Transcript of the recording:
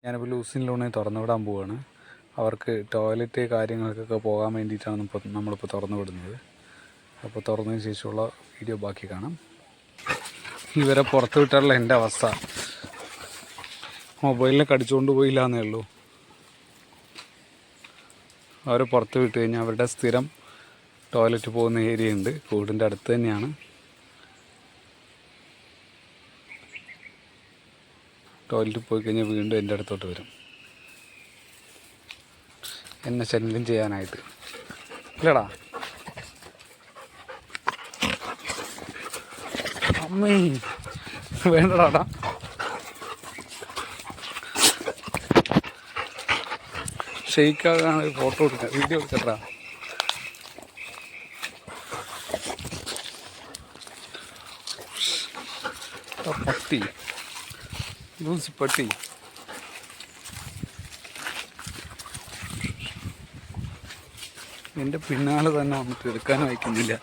ഞാനിപ്പോൾ ലൂസിൻ ലോണെ തുറന്നു വിടാൻ പോവുകയാണ്. അവർക്ക് ടോയ്ലറ്റ് കാര്യങ്ങൾക്കൊക്കെ പോകാൻ വേണ്ടിയിട്ടാണ് നമ്മളിപ്പോൾ തുറന്നു വിടുന്നത്. അപ്പോൾ തുറന്നതിന് ശേഷമുള്ള വീഡിയോ ബാക്കി കാണാം. ഇവരെ പുറത്ത് വിട്ടാലുള്ള എൻ്റെ അവസ്ഥ, മൊബൈലിനെ കടിച്ചുകൊണ്ട് പോയില്ല എന്നേ ഉള്ളൂ. അവരെ പുറത്ത് വിട്ട് കഴിഞ്ഞാൽ അവരുടെ സ്ഥിരം ടോയ്ലറ്റ് പോകുന്ന ഏരിയ ഉണ്ട്, കൂടിൻ്റെ അടുത്ത് തന്നെയാണ്. ടോയ്ലറ്റിൽ പോയി കഴിഞ്ഞാൽ വീണ്ടും എൻ്റെ അടുത്തോട്ട് വരും, എന്നെ ശല്യം ചെയ്യാനായിട്ട്. ഇല്ലടാ അമ്മേ, വേണ്ടടാ. ഷെയ്ക്കാകാണ് ഫോട്ടോ എടുക്കുക, വീഡിയോ എടുക്കട്ടാ. പട്ടി, ലൂസി പട്ടി. എൻ്റെ പിന്നാലെ തന്നെ വന്നിട്ട് എടുക്കാനും അയക്കുന്നില്ല.